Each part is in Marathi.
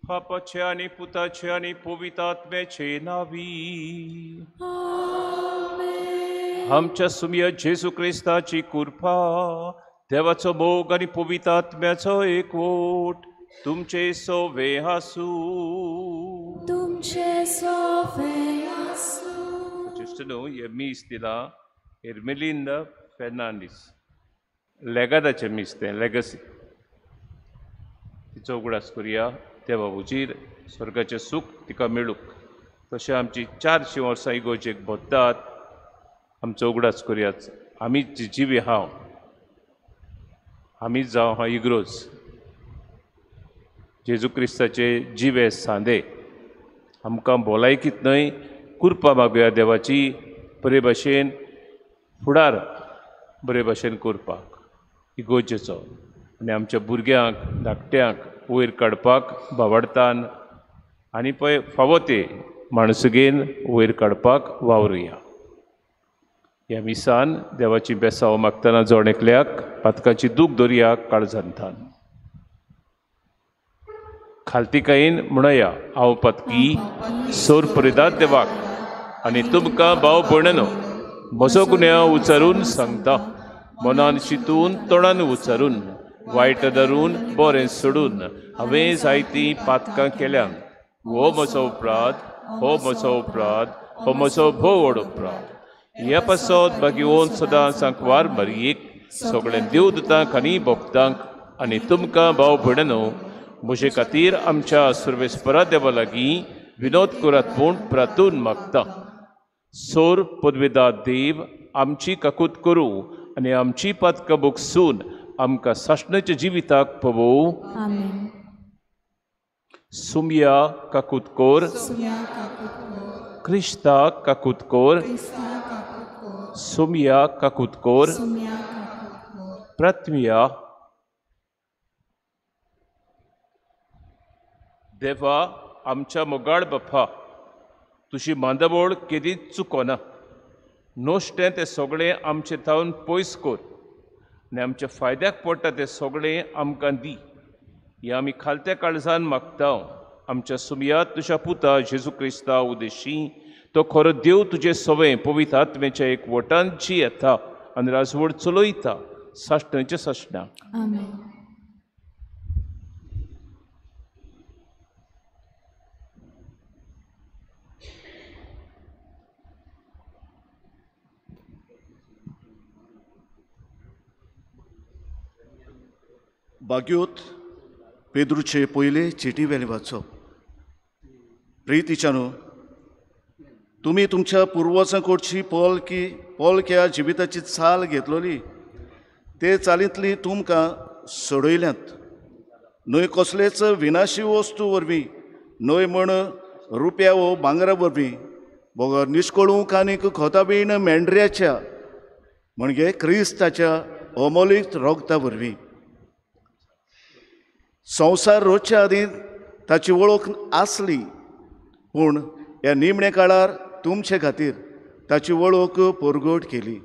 बापाचे आणि पुताचे आणि पवित्रात्म्याचे नावी. आमच्या सुमिय जेजू क्रिस्ताची कृपा, देवाचो मोग आणि पवित्रात्म्याचो एकवट तुमचे सोवे आसू. तुमचे सोवे आसू. Justo हे मीस दिला Ermelinda Fernandes. लेगादाचे मीस तें लेगसी. तिचो उगडास करुया. देवा उजीर स्वर्गाचें सूख तिका मेळूक. तशें आमची 400 वर्सां इगोजेक भोगतात. आमचो उगडास करुयात. आमी जिवी हांव, आमी जावं हा इग्रोज. जेजू क्रिस्ताचे जिवे सांदे आमकां भलायकीत न्हय कृपा मागुया देवाची बरे भाशेन फुडार बरे भाशेन करपाक इगोजेचो आनी आमच्या भुरग्यांक धाकट्यांक वयर काडपाक भावार्थान आनी पळय फावो ते माणसुगेन वयर काडपाक वावरुया. ह्या मिसान देवाची बेसांव मागतना जोड एकल्याक पातकाची दूख दवरया काळजांतान. खालतिकायेन म्हणया, हांव पातकी सोर परिदात देवाक आनी तुमकां भाव भयणनो म्हजो गुन्यांव उचारून सांगता. मनान चिंतून तोंडान उचारून वायट धरून बरें सोडून हांवें जायतीं पातकां केल्यात. हो म्हजो अपराध, हो म्हजो अपराध, हो म्हजो भोव व्हड अपराध. ह्या पासत भाग्यवन सदां सांकवार मरयेक सगळ्या देवदूतांक आनी भक्तांक आनी तुमकां भाव भयणनो म्हजे खातीर आमच्या सर्वेस्परा देवा लागीं विनोद करात म्हूण प्रार्थून मागता. सोर पदवेदार देव आमची काकूत करूं आनी आमची पातकां भोगसून आमकां सासणाच्या जिविताक पवो. आमेन. सुमया काकूत कोर, क्रिस्ताक काकूत कोर, सुमया काकूत कोर, प्रार्थमिया. देवा आमच्या मोगाळ बाप्पा, तुजी मांदवळ केदीच चुकोना. नोश्टें तें सगळें आमचे थावन पयस कर आनी आमच्या फायद्याक पडटा तें सगळें आमकां दी. हें आमी खालत्या काळजान मागता. आमच्या सुमयात तुज्या पुता जेजू क्रिस्ता उद्देशी तो खरो देव तुजे सवें पवित्र आत्म्याच्या एक वटांची येता आनी राजवड चलयता साश्टांच्या साश्टांक. आमेन. भाग्योत पेद्रूचे पयले चिटी वेले वाचप. प्रितीच्यानो, तुमी तुमच्या पुर्वजां कडची पॉलक्या जिविताची चाल घेतलोली ते चालींतली तुमकां सोडयल्यांत. न्हय कसलेच विनाशी वस्तू वरवीं, न्हय म्हण रुपया वो भांगरा वरवीं, बोगर निश्कळूंक आनीक खोताबीण मेंढऱ्याच्या म्हणजे क्रिस्ताच्या अमोलीक रोगता वरवीं. संवसार रोजच्या आदीं ताची वळख आसली, पूण ह्या निमणे काळार तुमचे खातीर ताची वळख परगट केली.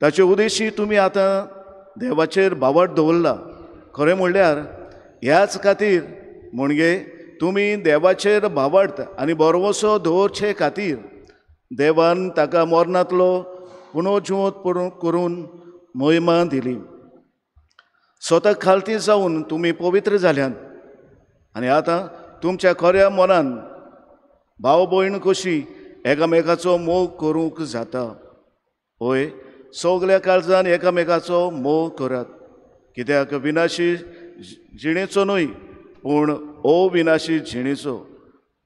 ताचे उद्देशी तुमी आतां देवाचेर बावट दवरला. खरें म्हणल्यार ह्याच खातीर म्हणजे तुमी देवाचेर बावट आनी बरवसो दवरचे खातीर देवान ताका मरणांतलो पुनर्जिवंत करून महिमा दिली. स्वता खालती जावन तुमी पवित्र जाल्यात आनी आतां तुमच्या खऱ्या मनान भाव भयण कशी एकामेकाचो मोग करूंक जाता. होय, सगल्या काळजान एकामेकाचो मोग करात, कित्याक विनाशी जिणेचो न्हय पूण अविनाशी जिणेचो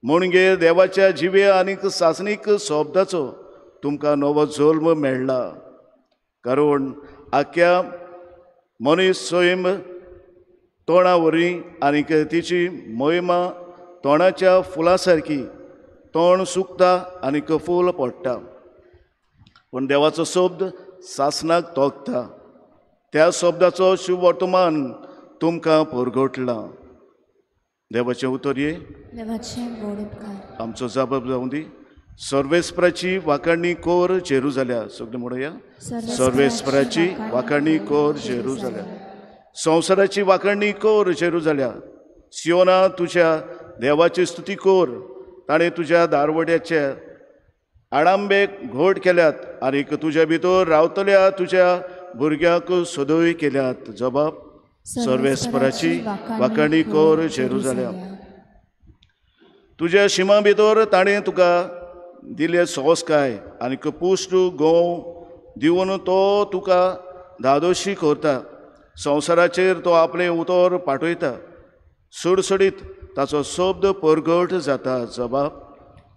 म्हणजे देवाच्या जिवे आनीक सासणीक शब्दाचो तुमकां नवो जल्म मेळ्ळा. कारण आख्या मनीस स्वयं तोंडा वरवीं आनीक तिची महिमा तोंडाच्या फुला सारकी तोंड सुकता आनीक फूल पडटा, पूण देवाचो शब्द सासणाक तोखता. त्या शब्दाचो शुभ वर्तमान तुमकां परगटला. देवाचें उतरये आमचो जबाब जावं दी. सर्वेस्पराची वाखाणणी कोर जेरुजाल्या. सगळें म्हणया, सर्वेस्पराची वाखाणणी कोर जेरुजाल्या. संवसाराची वाखाणणी कोर जेरुजाल्या. सियोना तुझ्या देवाची स्तुती कोर. ताणें तुज्या दारवट्याचे आडांबेक घोट केल्यात आनी तुज्या भितर रावतल्या तुज्या भुरग्याक सदोय केल्यात. जबाब सर्वेस्पराची वाखाणणी कोर जेरुसलेम. तुज्या शिमा भितर ताणें तुका दिले संस्काय आनी पुश्ट गोव दिवन तो तुका धादोशी करता. संवसाराचेर तो आपलें उतर पाठयता. सडसडीत ताचो शब्द परगट जाता. जबाब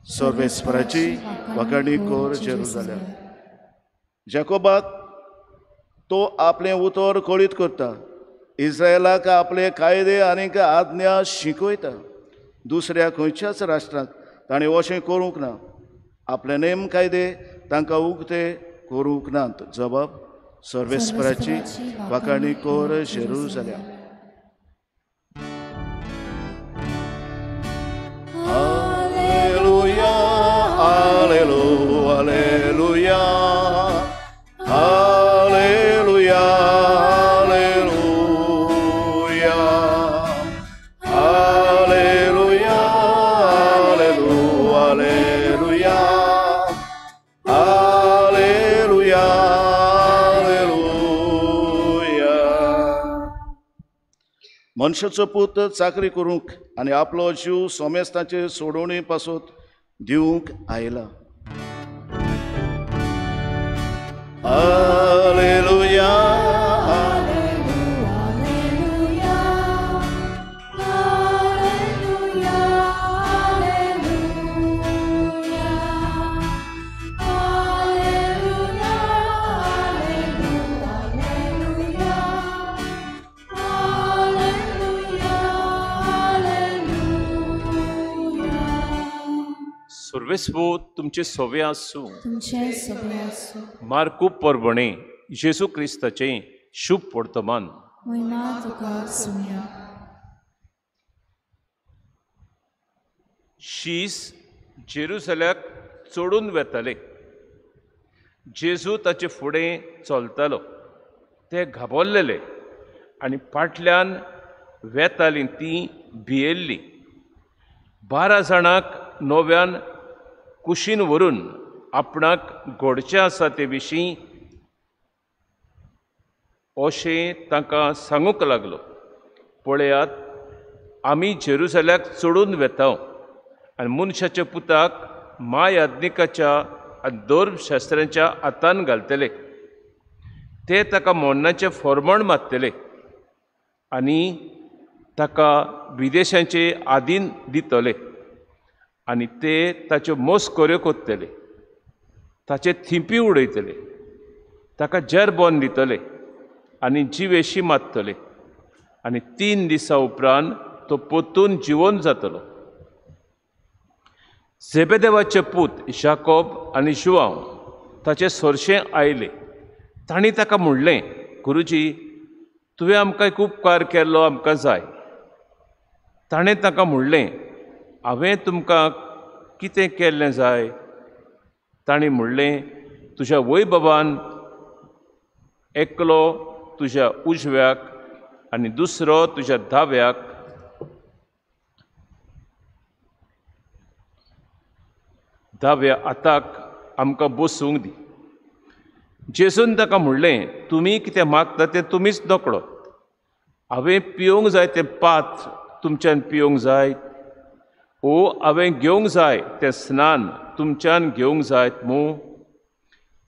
सर्वेस्पराची वाखाणणी कोर जेरुसलेम. जाकोबाक तो आपलें उतर कळीत करता. इस्रायलाक आपले कायदे आनीक आज्ञा शिकयता. दुसऱ्या खंयच्याच राष्ट्रांक ताणें अशें करूंक ना. आपले नेम कायदे तांकां उक्ते करूंक नात. जबाब सर्वेस्पराची वाखाणणी कोर जेरुसलेम. हालेलुया हालेलुया हालेलुया हालेलुया हालेलुया हालेलुया हालेलुया हालेलुया. मनशाचो पूत चाकरी करूंक आनी आपलो जीव सोमेस्ताचे सोडवणे पासून दिवंक आयला. हालेलुया सर्वेस्व तुमचे सोवे आसूं. तुमचे सगळे आसूं. मार्कू परबणे जेजू क्रिस्ताचे शुभ वर्तमान. महिमा तुका सुम्या. शीस जेरुसल्याक चडून वेताले. जेजू ताचे फुडें चलतालो. ते घाबरलेले आनी फाटल्यान वेतालीं तीं भियेल्लीं. 12 जाणांक नव्यान कुशीन व्हरून आपणाक घडचें आसा ते विशीं अशें तांकां सांगूंक लागलो. पळयात, आमी जेरुसल्याक चडून वेता आनी मनशाच्या पुताक महायाज्ञिकाच्या आनी धर्मशास्त्रांच्या हातान घालतले. ते ताका मरणाचें फर्मण मारतले आनी ताका विदेशांचे आदीन दितले आनी ते ताच्यो मस्कऱ्यो कोत्तले. ताचे थिंपी उडयतले. ताका जेरबोन दितले आनी जिवेशी मारतले आनी 3 दिसां उपरांत तो परतून जिवंत जातलो. झेबेदेवाचे पूत जाकोब आनी जुआंव ताचे सरशें आयले. तांणी ताका म्हणलें, गुरुजी, तुवें आमकां एक उपकार केल्लो आमकां जाय. ताणें ताका म्हणलें, हांवें तुमकां कितें केल्लें जाय? ताणें म्हणलें, तुज्या वैभवान एकलो तुज्या उजव्याक आनी दुसरो तुज्या दाव्याक दाव्या हाताक आमकां बसूंक दी. जेजून ताका म्हणलें, तुमी कितें मागता तें तुमीच नकळो. हांवें पिवंक जाय तें पात्र तुमच्यान पिवंक जाय? हांवें घेवंक जाय तें स्नान तुमच्यान घेवंक जायत मूं?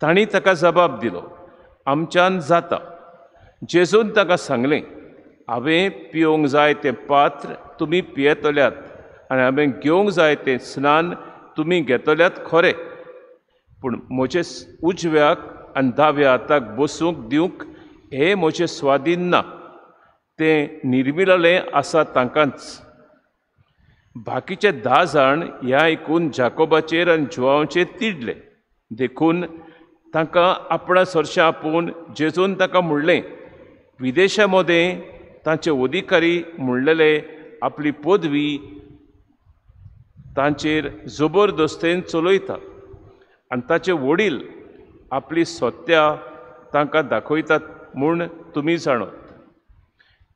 तांणी ताका जबाब दिलो, आमच्यान जाता. जेजून ताका सांगलें, हांवें पिवंक जाय तें पात्र तुमी पियेतल्यात आनी हांवें घेवंक जाय तें स्नान तुमी घेतल्यात खरें, पूण म्हजे उजव्याक आनी दाव्या हाताक बसूंक दिवंक हें म्हजें स्वाधीन ना. तें निर्मिललें आसा तांकांच. बाकीचे 10 जाण हें आयकून जाकोबाचेर आनी जुआंवाचेर तिडले. देखून तांकां आपणा सरशें आपोवन जेजून ताका म्हणलें, विदेशा मदें तांचे अधिकारी म्हणलेले आपली पदवी तांचेर जबरदस्तेन चलयता आनी ताचे वडील आपली सत्या तांकां दाखयतात म्हूण तुमी जाणत.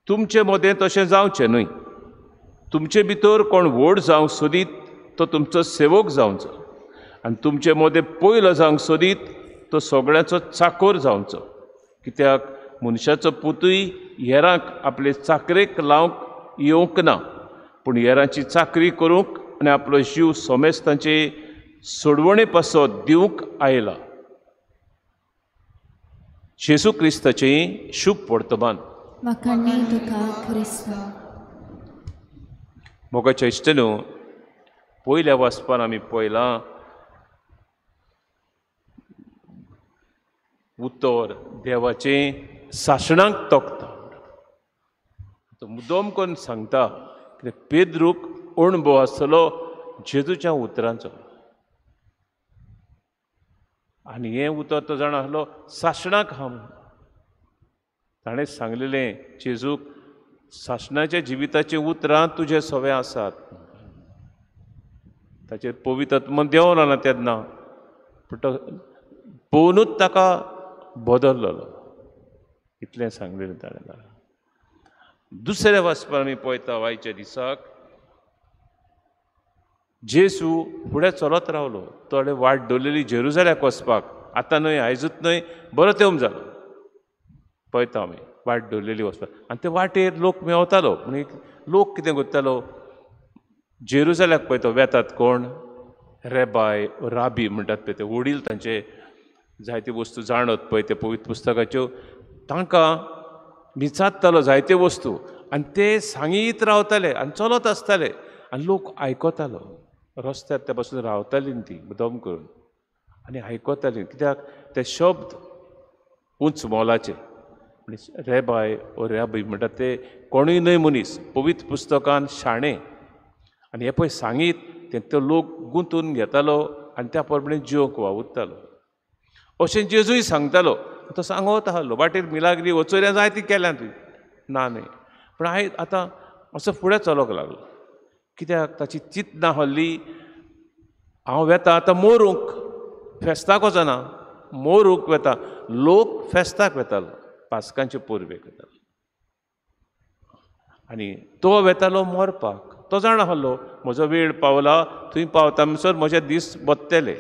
तुमचे मदें तशें जावचें न्हय. तुमचे भितर कोण व्हड जावंक सोदीत तो तुमचो सेवक जावचो आनी तुमचे मदें पयलो जावंक सोदीत तो सगळ्याचो चाकोर जावचो. कित्याक मनशाचो पुतूय हेरांक आपले चाकरेक लावंक येवंक ना, पूण हेरांची चाकरी करूंक आनी आपलो जीव सोमेस्तांचे सोडवणे पासो दिवंक आयला. जेजू क्रिस्ताचें शुभ वर्तमान. म्हाका न्ही तुका क्रिस्ता. मोगाच्या इश्टनो, पयल्या वाचपान आमी पळयलां उतर देवाचें सासणांक तोखता. तो मुद्दम करून सांगता कित्याक पेद्रूक अणभव आसतलो जेजूच्या उतरांचो. आनी हें उतर तो जाणा आसलो सासणाक हा म्हणून. ताणें सांगलेलें जेजूक, सासणाच्या जिविताचें उतरां तुजे सवे आसात. ताचेर पवित्र आत्मा देंवलो ना तेन्ना, पूण तो पळोवनूच ताका बदललो. इतलें सांगलेलें ताणें. दुसऱ्या वाचपान आमी पळयता आयच्या दिसाक जेजू फुडें चलत रावलो. थोडे वाट दवरलेली जेरुजाल्याक वचपाक. आतां न्हय, आयजूच न्हय, बरो तेंप जालो. पळयता आमी वाट दवरलेली वचपाक. आनी ते वाटेर लोक मेवतालो. पूण लोक कितें करतालो, जेरुजाल्याक पळय तो वेतात कोण, रेबाय राबी म्हणटात पळय ते वडील, तांचे जायते वस्तू जाणत पळय ते पवित्र पुस्तकाच्यो, तांकां विचारतालो जायत्यो वस्तू आनी ते सांगीत रावताले आनी चलत आसताले आनी लोक आयकतालो. रस्त्यार त्या पासून रावतालीं तीं मुद्दम करून आनी आयकतालीं, कित्याक ते शब्द उंच मोलाचे. रेबाय ओ रेबाय म्हणटात ते कोणूय न्हय मनीस, पवित्र पुस्तकान शाणे. आनी हे पळय सांगीत ते तो लोक गुंतून घेतालो आनी त्या प्रमाणे जिवंक वावुरतालो. अशें जेजूय सांगतालो. तो सांगत आसलो वाटेर मिलाग्री वचोऱ्या जाय ती केल्या तुवें ना न्हय, पूण आतां असो फुडें चलोंक लागलो. कित्याक ताची चिंत ना हल्ली. हांव वेता आतां मोरूंक, फेस्ताक वचना, मोरूंक वेता. लोक फेस्ताक वेतालो, पास्कांचे पोरबेक वेतालो. आनी तो वेतालो मरपाक. तो जाणा आसलो म्हजो वेळ पावला, थंय पावता म्हणसर म्हजे दीस बत्तेले.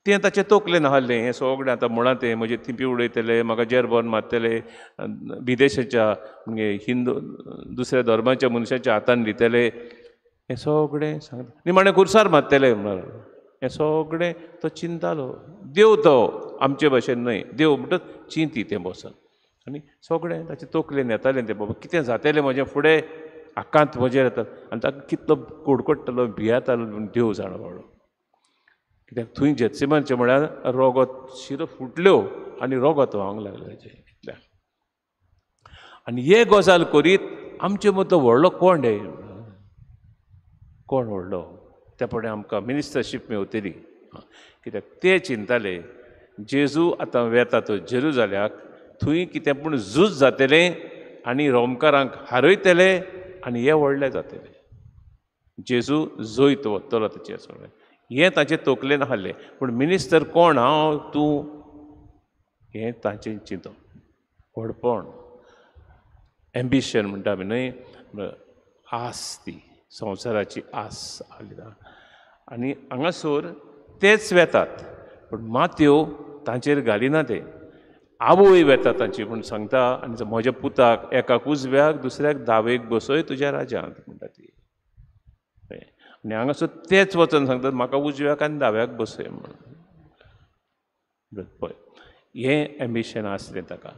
तें ताचें तोखलें नासलें. हें सगळें आतां म्हणा तें म्हजे थिंपी उडयतले, म्हाका जेरबोन मारतले, विदेशाच्या म्हणजे हिंदू दुसऱ्या धर्माच्या मनशाच्या हातान दितले, हें सगळें सांगता. निमाणें खुर्सार मारतले म्हणून हें सगळें तो चिंतालो. देव तो आमचे भाशेन न्हय, देव म्हणटा चिंती तें बसोन. आनी सगळें ताचें तोखलें येतालें तें बाबा कितें जातलें म्हजें फुडें, आकांत म्हजेर येता. आनी ताका कितलो कोडकोडटालो, भियेतालो पूण देव जाणा बाबडो. कित्याक थंय जेत्सेमानचे म्हळ्यार रोगत शिरो फुटल्यो आनी रोगत व्हांवंक लागलें इतल्यान. आनी हे गजाल करीत आमचे मदलो व्हडलो कोण हे, कोण व्हडलो त्या फुडें आमकां मिनिस्टरशीप मेवतली. कित्याक ते चिंताले जेजू आतां वेता तो जेरुजाल्याक, थंय कितें पूण झूज जातलें आनी रोमकारांक हारयतले आनी हे व्हडलें जातलें. जेजू जैत वतलो ताचें सगळें. हें ताचें तोखलें नासलें. पूण मिनिस्टर कोण हांव तूं, हें ताचें चिंतप. व्हडपण, एम्बिशन म्हणटा आमी न्हय, आस, ती संवसाराची आस आली. आनी हांगासर तेच वेतात, पूण मातयो तांचेर घालिना ते. आवय वेता तांची पूण सांगता आनी म्हज्या पुताक एकाक उजव्याक दुसऱ्याक दावेक बसय तुज्या राज्यांत म्हणटा ती. आनी हांगासर तेच वचन सांगतात म्हाका उजव्याक आनी दाव्याक बसय म्हणून. पळय हें एम्बिशन आसलें ताका.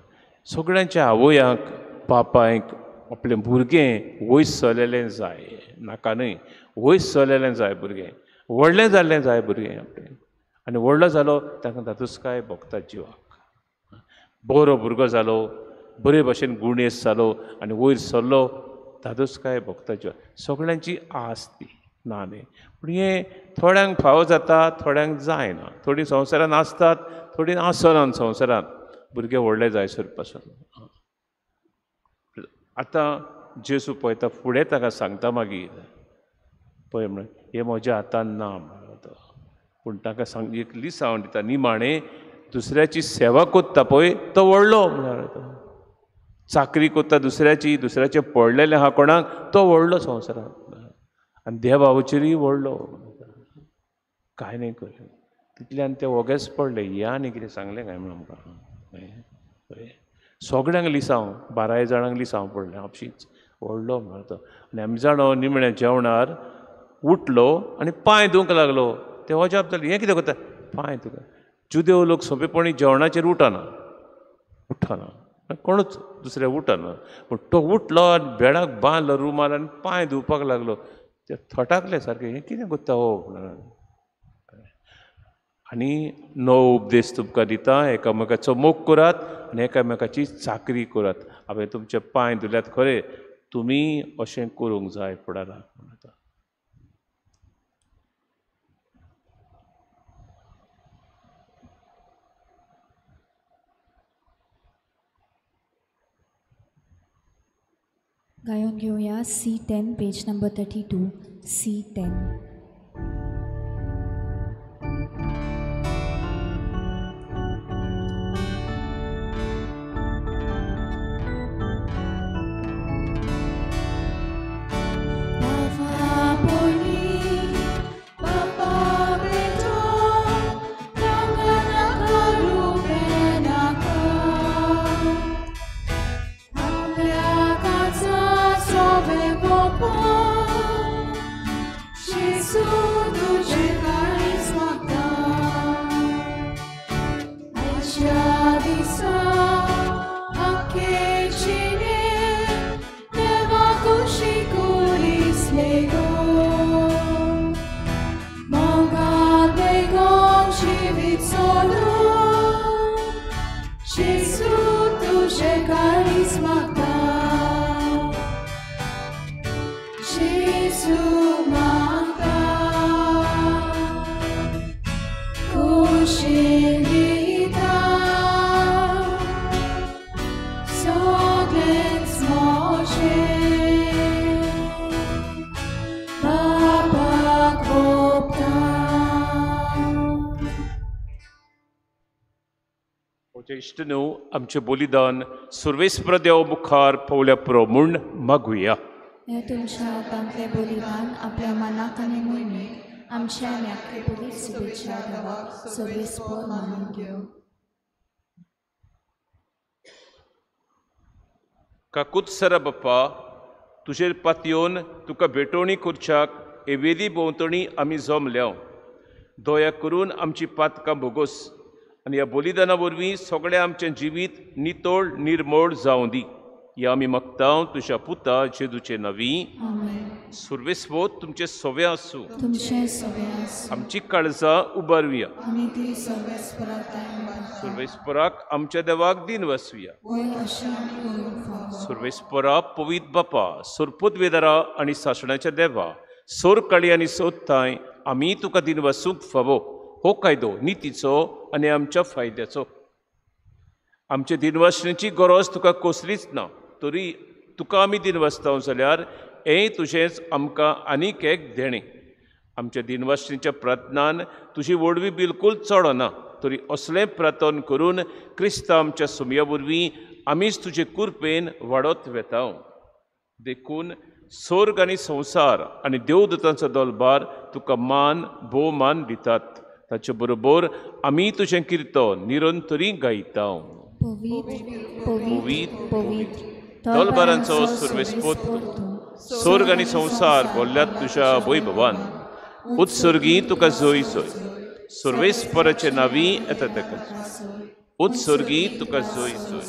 सगळ्यांच्या आवयांक बापायक आपलें भुरगें वयस चलेलें जाय, नाका न्हय, वयस चलेलें जाय भुरगें, व्हडलें जाल्लें जाय भुरगें आपलें. आनी व्हडलो जालो ताका तातूंसकाय भोगता जिवाक. बरो भुरगो जालो, बरे भशेन गुणेस्त जालो आनी वयर सरलो, तातूंसकाय भोगता जिवाक. सगळ्यांची आस ती ना न्ही. पूण हें थोड्यांक फावो जाता, थोड्यांक जायना. थोडीं संवसारान आसतात, थोडीं आसनात संवसारान भुरगे व्हडले जायसर पासून. आतां जेजू पळयता फुडें ताका सांगता मागीर पळय म्हण हें म्हज्या हातान ना म्हणटा तो. पूण ताका एक लिसांव दिता, निमाणें दुसऱ्याची सेवा कोत्ता पळय तो व्हडलो म्हणालो तो. चाकरी कोत्ता दुसऱ्याची, दुसऱ्याचे पडलेले आहा कोणाक तो व्हडलो संवसारांत, आनी देवावचेरूय व्हडलो कांय नाही करलें तितल्यान ते वोगेच पडले. ह्या आनी कितें सांगलें काय म्हण आमकां सगळ्यांक लिसांव 12 जाणांक लिसांव पडलें आपशींच व्हडलो म्हणून तो. आनी आमी जाणो निमण्या जेवणार उठलो आनी पांय धुवंक लागलो. ते अजाप जालें, हें कितें करता पांय तुका. जुदेव लोक सोंपेपणी जेवणाचेर उठना कोणूच दुसरे उठना, पूण तो उठलो आनी बेडाक बांदलो रुमाल आनी पांय धुवपाक लागलो. ते थटाकले सारके, हें कितें करता हो म्हणून. आनी नवो उपदेश तुमकां दिता, एकामेकाचो मोग करात आनी एकामेकाची चाकरी करात. हांवें तुमचे पांय धुल्यात खरे, तुमी अशें करूंक जाय फुडाराक. गायन घेऊया C10 पेज नंबर 32 C10. इश्टनू आमचें बलिदान सर्वेस्पर देव मुखार पवल्या पुरो म्हूण मागुया. हे तुमच्या हातांतले बलिदान आपल्या मनाक आनी मोहिमेक आमच्या आनी आख्खे बरी शुभेच्छा देवाक सर्वेस्पर मानून घेवं. काकुत्सरा बाप्पा, तुजेर पातयेवन तुका भेटोवणी करच्याक हे वेदी भोंवतणी आमी जमल्या. दया करून आमची पातकां भोगोस आनी ह्या बलिदाना वरवीं सगळें आमचें जिवीत नितोळ निर्मळ जावं दी. ह्या आमी मागता तुज्या पुता जेजूचे नवी. सर्वेस्वो तुमचे सोवे आसूं. आमची काळजां उबारुया. सर्वेस्पराक आमच्या देवाक दिन वसुया. सर्वेस्परा पवित्र बापा, सोरपूत वेदारा आनी सासणाच्या देवा, सोर काळी आनी सोदताय आमी तुका दिन वसूंक फावो. हो कायदो नितीचो आनी आमच्या फायद्याचो. आमचे दिनवासणेची गरज तुका कसलीच ना, तरी तुका आमी दिनवासता जाल्यार हें तुजेंच आमकां आनीक एक देणें. आमच्या दिनवासणेच्या प्रार्थनान तुजी वडवी बिलकूल चडना, तरी असलें प्रार्थन करून क्रिस्तांव आमच्या सुमया वरवीं आमीच तुजे कृपेन वाडत वेता. देखून स्वर्ग आनी संवसार आनी देवदूतांचो दलबार तुका मान भोवमान दितात. ताचे बरोबर आमी तुजें किर्तन निरंतरी गायता. दलबारांचो सर्वेस्पोत स्वर्ग आनी संवसार भरल्यात तुज्या वैभवान. उत्सर्गी तुका जय जय. सर्वेस्पराचे नांवी येता तेका. उत्सर्गी तुका जय जय.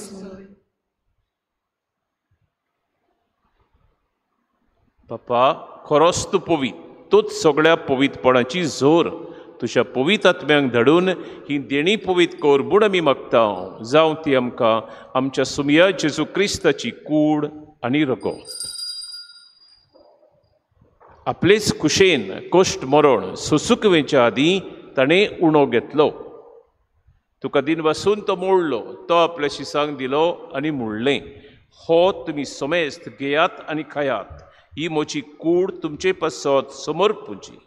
बापा, खरोच तूं पवित्र. तूंच सगळ्या पवित्रपणाची जोर. तुज्या पवित्र आत्म्यांक धाडून ही देणी पवित्र कर म्हूण आमी मागता. जावं ती आमकां आमच्या सुमया जेजू क्रिस्ताची कूड आनी रगत. आपलेच कुशेन कश्ट मरण सोंसुकवेच्या आदीं ताणें उणो घेतलो. तुका दिन वासून तो मोडलो. तो आपल्या शिसांक दिलो आनी मुडलें. हो तुमी समेस्त घेयात आनी खायात. ही म्हजी कूड तुमचे पासत समोर पुजी.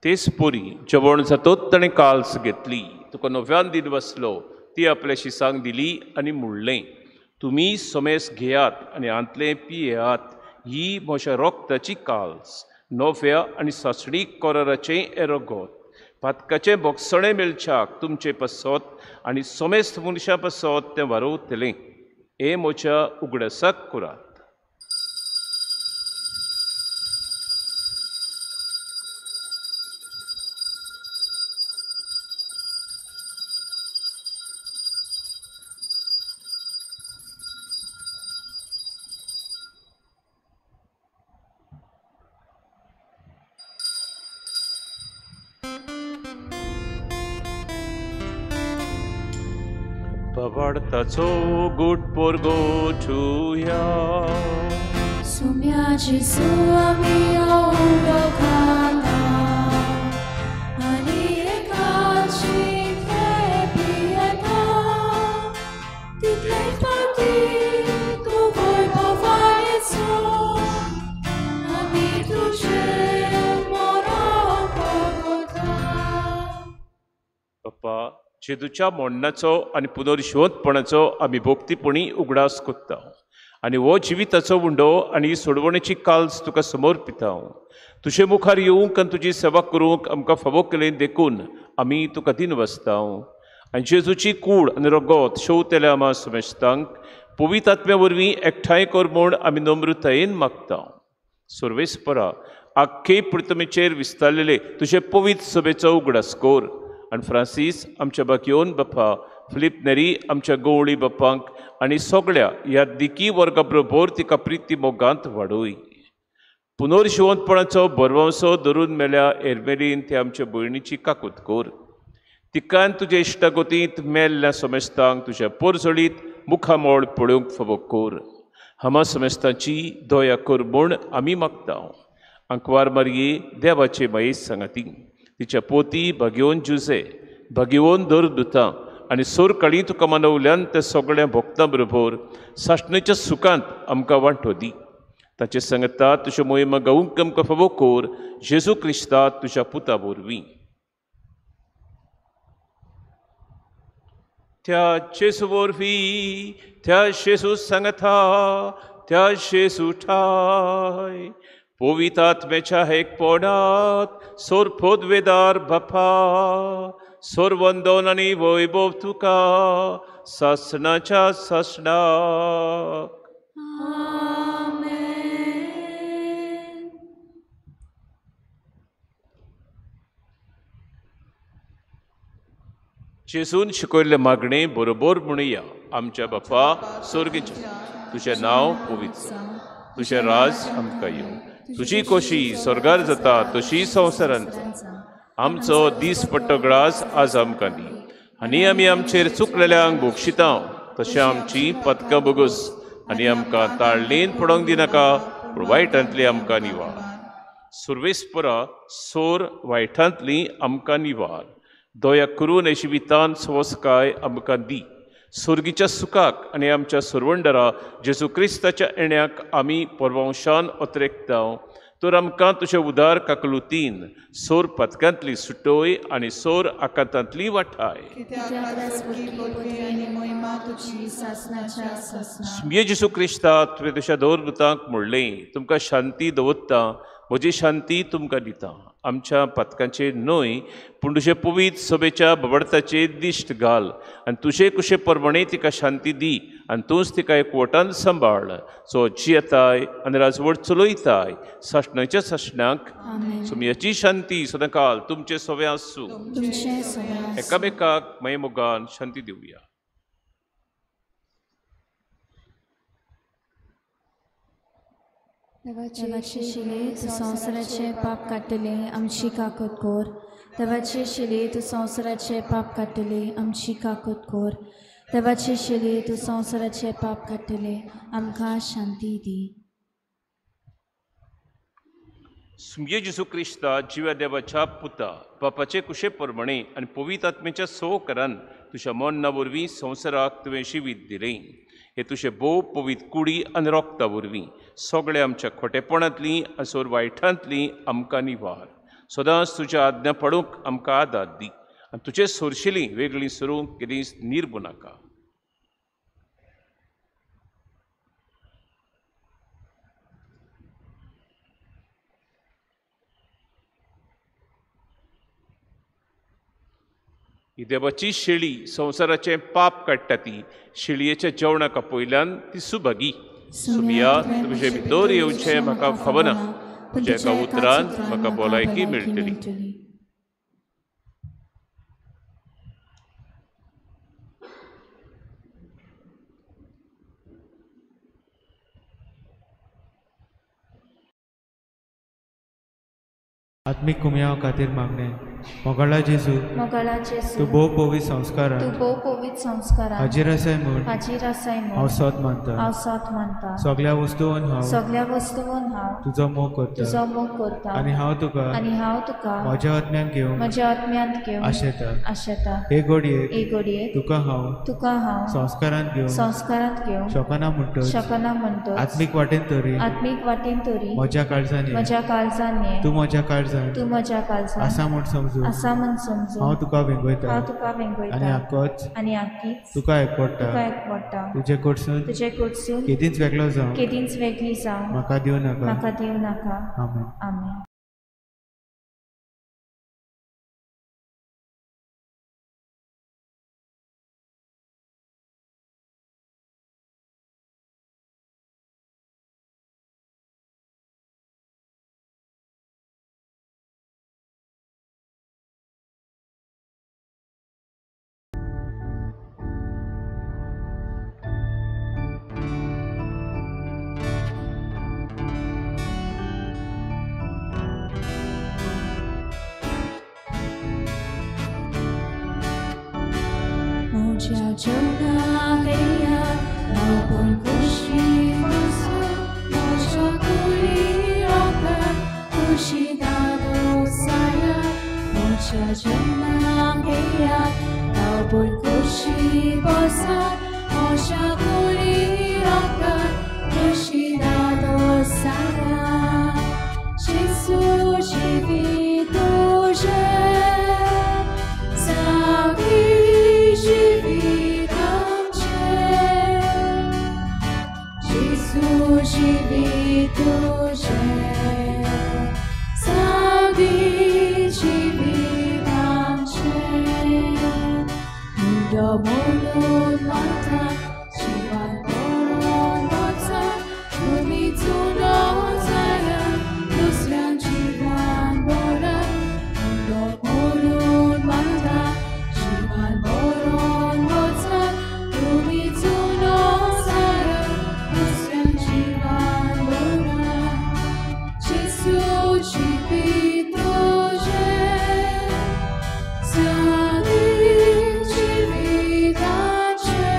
तेच पोरी जेवण जातोच ताणें काल्स घेतली, तुका नव्यान दिन बसलो, ती आपल्याशी सांग दिली आनी म्हणलें, तुमी सोमेस घेयात आनी आंतलें पियेयात, ही म्हज्या रोगताची काल्स, नव्या आनी सासणीक कोराराचें हें रगत. पातकाचें बोगसणें मेलच्याक तुमचें पसत आनी सोमेस्त मनशां पसत तें वारोवतलें. हें म्हज्या उगडासाक करात. Pavartaco gut porgo czuja. Sumia Jesu amio dokana, ani ekaci tepieta, ti tlej pati, tu voj povajeco, ami tuže moro pogota. Papa, जेजूच्या मोडणाचो आनी पुनर्जिवंतपणाचो आमी भोक्तीपणी उगडास कोत्ता आनी हो जिविताचो उंडो आनी सोडवणेची काल्स तुका समर्पिता. तुजे मुखार येवंक आनी तुजी सेवा करूंक आमकां फावो केलें देखून आमी तुका दिन वसता. आनी जेजूची कूड आनी रगत शेवतेल्या आमा समेस्तांक पवित्र आत्म्या वरवीं एकठांय कर म्हूण आमी नम्रतायेन मागता. सर्वेस्परा, आख्खे पृथ्वीचेर विस्तारलेले तुजे पवित्र सभेचो उगडास कोर. आनी फ्रांसीस आमच्या बाकियोन बाप्पा, फिलिप नेरी आमच्या गवळी बाप्पांक आनी सगळ्या ह्या दिकी वर्गा बरोबर तिका प्रिती मोगांत वाडोय. पुनर्जिवंतपणाचो बरवंसो धरून मेल्या एरमेलीन ते आमच्या भयणीची काकूत कोर. तिकान तुज्या इश्टागोतींत मेल्ल्या समेस्तांक तुज्या पोरजळीत मुखामोळ पळोवंक फावो कोर. हामा समेस्तांची दया कर म्हूण आमी मागता. आंकवार मारये देवाचे मायेस सांगाती, तिच्या पोती भाग्योन जुजे, भाग्योन दर दुतां आनी सोर काळी तुका मानवल्यान त्या सगळ्या भक्तां बरोबर साश्णेच्या सुखांत आमकां वांटो दी. ताचे सांगता तुज्यो मोहिमा गावूंक आमकां फावो कोर, जेजू क्रिस्ता तुज्या पुता वरवीं. त्या जेजू वरवीं, त्या जेजू सांगता, त्या जेजू ठाय पवित्र आत्म्याच्या एकपणात सोर पोदवेदार बापा, सोर वंदन आनी वैभव तुका सासणाच्या सासणाक. Amen. जेजून शिकयल्ले मागणे बरोबर म्हणुया. आमच्या बापा स्वर्गीच्या, तुझें नांव पवित्र, तुझें राज आमकां येवं, तुजी खोशी स्वर्गार जाता तशी संवसारांत जावं. आमचो दीस पडटो ग्रास आज आमकां दी, आनी आमी आमचेर चुकलेल्यांक बोगशिता तशें आमची पथकां बोगूस, आनी आमकां ताळणेन पडोंक दिनाका, पूण वायटांतली आमकां निवार. सर्वेस्परा, सोर वायटांतली आमकां निवार. दया करून हे जिवितांत स्वस्काय आमकां दी. सुर्गीच्या सुखाक आनी आमच्या सुरवंडरा जेजू क्रिस्ताच्या येण्याक आमी परवंशान अत्रेकता. तर आमकां तुजे उदार काकलुतीन सोर पथकांतली सुटोय आनी सोर आकांतांतली वाठाय. स्मिय जेजू क्रिस्ता, तुवें तुज्या दवरदूतांक म्हणलें, तुमकां शांती दवरता, म्हजी शांती तुमकां दिता. आमच्या पथकांचेर न्हय, पूण तुजे पवित्र सभेच्या बबडताचेर दिश्ट घाल, आनी तुजे कुशे परमणे तिका शांती दी, आनी तूंच तिका एकवटान सांबाळ. सो जियेताय आनी राजवट चलयताय सासणाच्या सासणाक. सुमयाची शांती सदांकाल तुमचे सोवे आसूं. एकामेकाक मये मोगान शांती दिवया. देवाचे शिले तू संवसाराचे पाप काडटले आमची काकूत कोर. देवाचे शिले तू संवसाराचे पाप काडटले आमची काकूत कोर. देवाचे शिले तू संवसाराचे पाप काडटले आमकां शांती दी. सुमये जेजू क्रिस्ता, जिव्या देवाच्या पुता, बापाचे कुशे परमणे आनी पवित्र आत्म्याच्या सहकारान तुज्या मरणा वरवीं संवसाराक तुवें जिवीत दिलें. हे तुजे भोव पवित्र कुडी आनी रोगता वरवीं सगळ्या आमच्या खोटेपणांतलीं आनी सोर वायटांतलीं आमकां निवार. सदांच तुज्या आज्ञा पडूंक आमकां दाद दी आनी तुजे सोरशिलीं वेगळीं सरूंक केदींच निर्बू नाका. ही देवाची शेळी संवसाराचें पाप काडटा ती शेळयेच्या जेवणाका पयल्यान ती सुभागी. सुमिया तुजे भितर येवचें म्हाका खबर ना, तुज्या एका उतरान म्हाका भलायकी मेळटली. आत्मीक कुमयाव खातीर मागणें. मोगाळा जेजू, मोगाळा जेजू, तूं भोव पवित्र संस्कारान तूं भोव पवित्र संस्कारान हाजीर आसाय म्हूण हाजीर आसाय हांव म्हूण सत मानता. हांव सत मानता. सगळ्या वस्तूंन हांव सगळ्या वस्तूंन हांव तुजो मोग करता तुजो मोग करता आनी हांव तुका म्हज्या आत्म्यान घेवंक म्हज्या आत्म्यांत घेवंक आशेता. आशेता. हे घडयेक हे घडयेक तुका हांव संस्कारांत घेवंक शकना म्हणटच आत्मीक वाटेन तरी म्हज्या काळजांनी तूं म्हज्या काळजांत आसा म्हूण समजून हांव तुका वेंगयता आनी आख्खीच तुका एकवडटा. तुजे कडसून केदींच वेगळो जावं म्हाका दिवं नाका. आमेन. Moja jona heya, nabon kushi masu, moja kuli raka, kushi dado saya. Moja jona heya, nabon kushi basa, moja kuli raka, kushi dado saya. Jesus živí duše, živí tamče. Jezus živí duše, živí tamče. Muda mata, živan koron moca, umicu nozaya, dosran živan bora. Muda mata, živan boron moca, umicu nozaya, dosran živan bora. Jezus živí duše, živí tamče.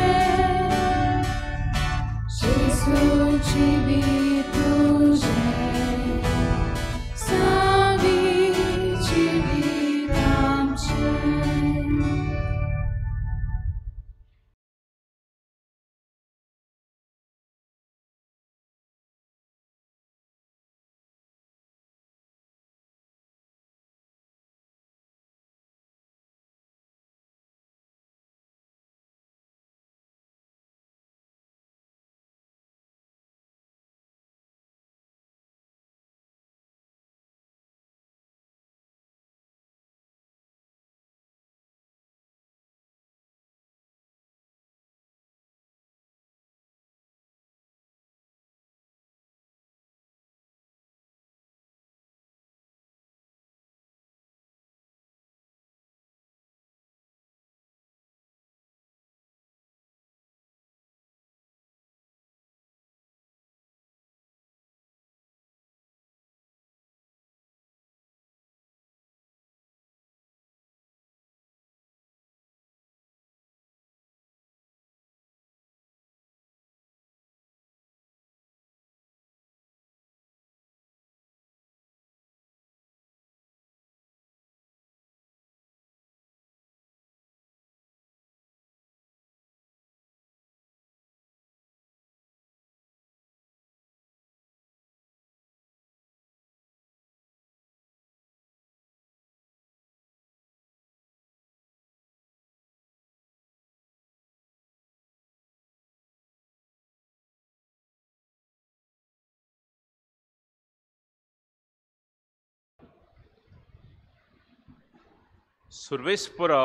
सर्वेस्परा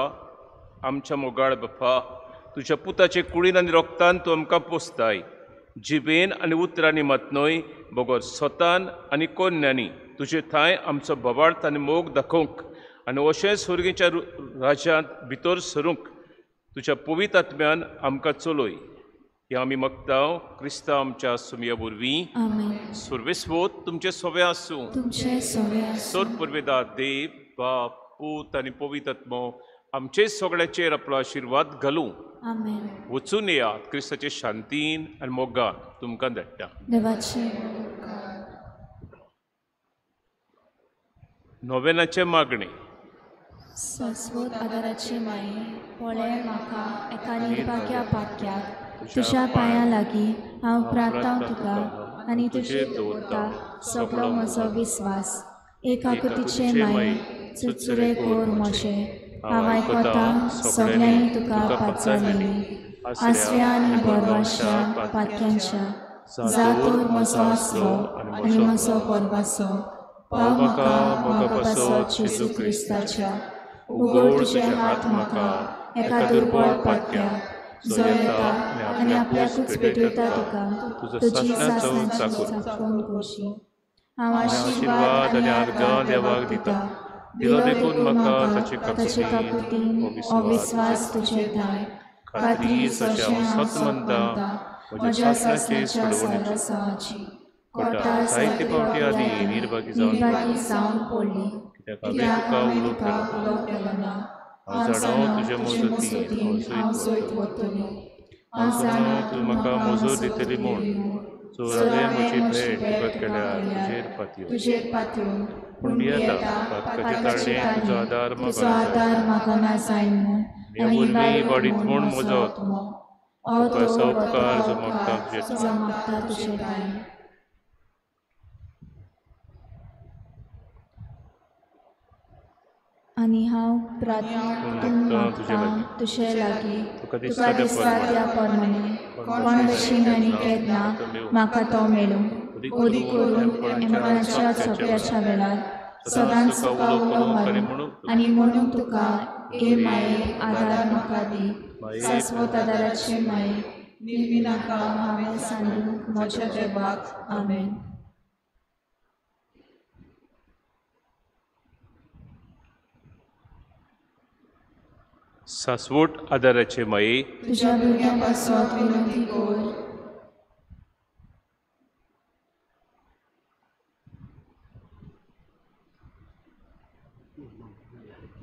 आमच्या मोगाळ बाप्पा, तुझ्या पुताचे कुडीन आनी रोगतान तूं आमकां पोसताय. जिबेन आनी उतरांनी मात न्हय, बगोर स्वतान आनी कोन्यांनी तुजे थंय आमचो बोवाळत आनी मोग दाखोवंक आनी अशें सुर्गेच्या राज्यांत भितर सरूंक तुज्या पवित्र आत्म्यान आमकां चलय. हें आमी मागतांव क्रिस्तांव आमच्या सुमया वरवीं. आमेन. सर्वेस्वत तुमचे सोवे आसूं. तुमचे सोवे आसूं. सर परवेदा देव, बाप, पूत आनी पवित्र आत्मो आमचे सगळ्याचेर आपलो आशिर्वाद घालूं. आमेन. वचून येयात क्रिस्ताचे शांतीन आनी मोगान तुमकां धाडटा. देवाचे नोवेनाचे मागणे. शाश्वत आदाराचे माये, पळय म्हाका एका निर्भाग्या पाक्याक तुज्या पांया लागीं हांव प्रार्थना तुका आनी तुजेर दवरता सगळो म्हजो विस्वास. एक आकृतीचे माये, चुचुरे कोर मोशे हांव आयकता सगळ्यांनी तुका पाचारलेली. आसऱ्या आनी बोरवाश्या पाक्यांच्या जातोर म्हजो आसरो आनी म्हजो बोरवासो पाव म्हाका मोगापासो जेजू क्रिस्ताच्या. उगड तुजे हात म्हाका एका दुर्बळ पाक्याक जो येता आनी आपल्याकूच पेटयता तुका तुजी सासणाची चाकोन कोशी. हांव आशिर्वाद आनी आर्गां देवाक दिता. दिलो देखून म्हाका ताचे काकुतीन अविस्वास तुजे थंय. खात्री जशें हांव सत म्हणटा म्हज्या सासणाचे सोडवणीची. कोटा जायते फावटी आदी निर्भागी जावन पडली. कित्याक हांवें तुका उलो केलो ना. हांव जाणा तुजे मजतीन हांव सयत वतलों. हांव जाणा तूं म्हाका मोजोर दितली म्हूण. चोराले म्हजी भेट तुका केल्यार तुजेर पातयो. पूण येता पातकाचे ताळणे तुजो आदार म्हाका ना जायन म्हूण. आनी वरवीं वाडीत म्हूण मोजत तुका उपकार जो मागता तुजे पांय. आनी हांव प्रार्थना तुजे लागीं तुका दिसता त्या प्रमाणे कोण भशेन आनी केन्ना म्हाका तो मेळूं. ओदी करून एमकाच्या सोप्याच्या वेळार सदांच तुका उलो मारूं आनी म्हणून तुका ए माये आदार म्हाका दी. शाश्वत आदाराचे माये, नेहमी नाका हांवें सांडूंक म्हज्या देवाक. आमेन. शाश्वत आदाराचे माये, तुझ्या भुरग्यां पासत विनंती कर.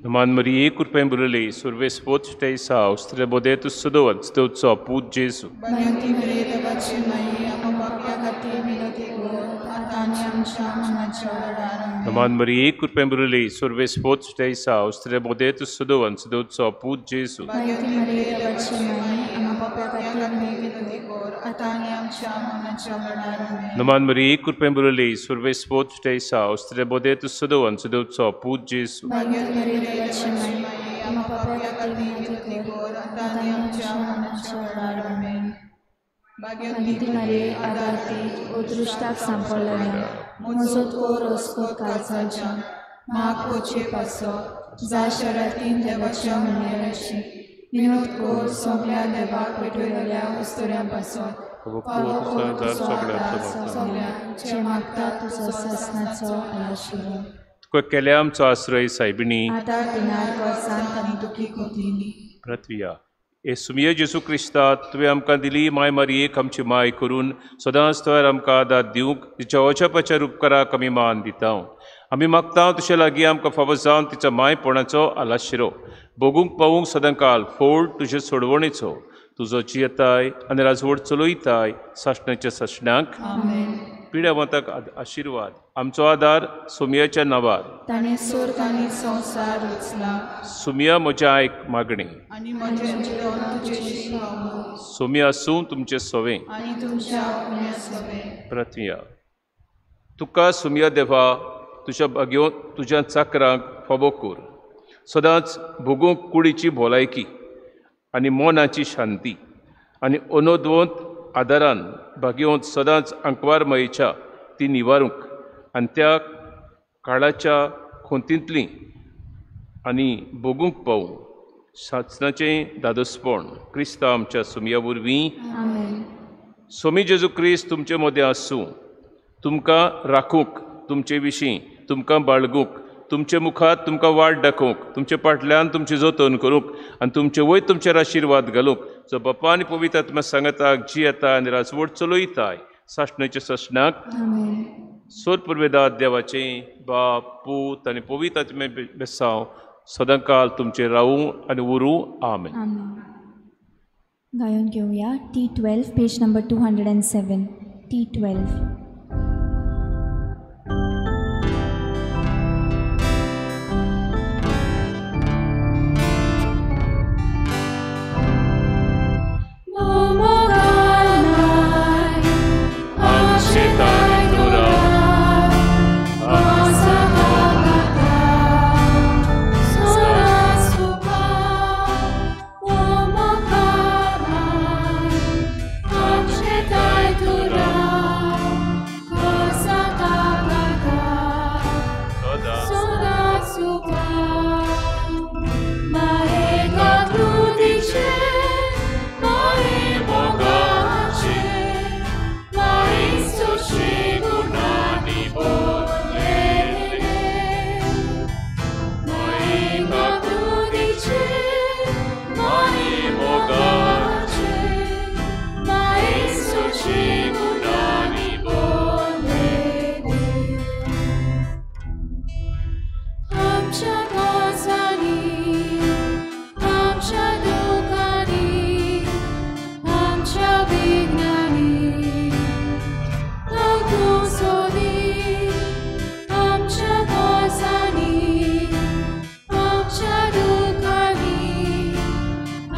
Noman Marie, curpem brulei, surves potes teis aos, trebodetus sudoans, teutso apud Jesu. Maria Maria devaci mai, am papia gati minoti kur, ataniam sham machoraram. Noman Marie, curpem brulei, surves potes teis aos, trebodetus sudoans, teutso apud Jesu. Maria Maria devaci mai, am papia gati minoti kur, ataniam sham machoraram. Noman Marie, curpem brulei, surves potes teis aos, trebodetus sudoans, teutso apud Jesu. Maria Maria devaci mai, am papia gati minoti kur, ataniam sham machoraram. Magiti Marie, adarti, odrushtak sampolenia, mozot koroskot kalzalcia, mak poce paso, za sharatin devacia munerashi, minut ko soglia devak peturelia ustoriam paso, pavoko soglia, ce magta tu sosasnaco alashiro. तुका केल्या आमचो आश्रय सायबिणी. Adar dinar korsan tani duki kotini. प्रार्थया. ए सुमिये जेसू क्रिस्ता तुवें आमकां दिली माय मारयेक आमची माय करून सदांच तुवें आमकां आदार दिवंक तिच्या वचपाच्या उपकाराक आमी मान दिता. आमी मागता तुजे लागीं आमकां फावो जावन तिच्या मायपणाचो आलाशिरो भोगूंक पावूंक सदांकाल फोड तुजे सोडवणेचो तुजो जियेताय आनी राजवट चलयताय सासणाच्या सासणांक. पिड्यावंताक आशिर्वाद. आमचो आदार सुमियाच्या नांवार. ताणे स्वर्ग आनी संवसार रचला. सुमिया म्हज्या आयक मागणी. आनी म्हजें जिवन तुजेशी पावलो. सुमिया आसूं तुमचें सोवें. आनी तुमच्या आपल्या सवें. प्रार्थया. तुका सुमिया देवा तुज्या बागेव तुज्या चाकरांक फावो कर. सदांच भोगूंक कुडीची भलायकी आनी मोनाची शांती आनी अनोदवंत आदारान बागेवंत सदांच आंकवार मयेच्या ती निवारूंक आनी त्या काळाच्या खोंतींतली आनी भोगूंक पावूं शासनाचें दादोसपण क्रिस्तांव आमच्या सुमया वरवीं आमेन. सोमी जेजू क्रिस्त तुमचे मदें आसूं, तुमकां राखूंक, तुमचे विशीं तुमकां बाळगूंक, तुमचे मुखार तुमकां वाट दाखोवंक, तुमचे फाटल्यान तुमची जतन करूंक आनी तुमचे वयर तुमचेर आशिर्वाद घालूंक, जो बापा आनी पवित्र आत्मा सांगताक जी येता आनी राजवट चलयताय सासणाचे ससनाक आमेन. सोर पुर्वेदाद देवाचें बाप पूत आनी पवित्र आत्मे बेसांव सदांकाल तुमचेर रावूं आनी उरूं. आमेन. आमेन. गायन घेऊया T12 पेज नंबर 207. T12.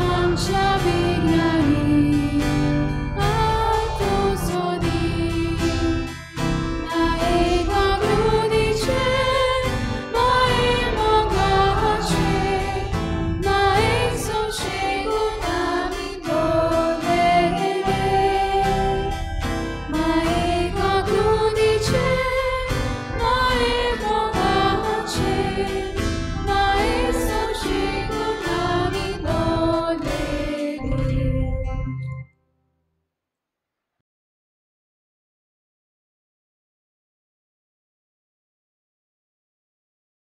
आमच्या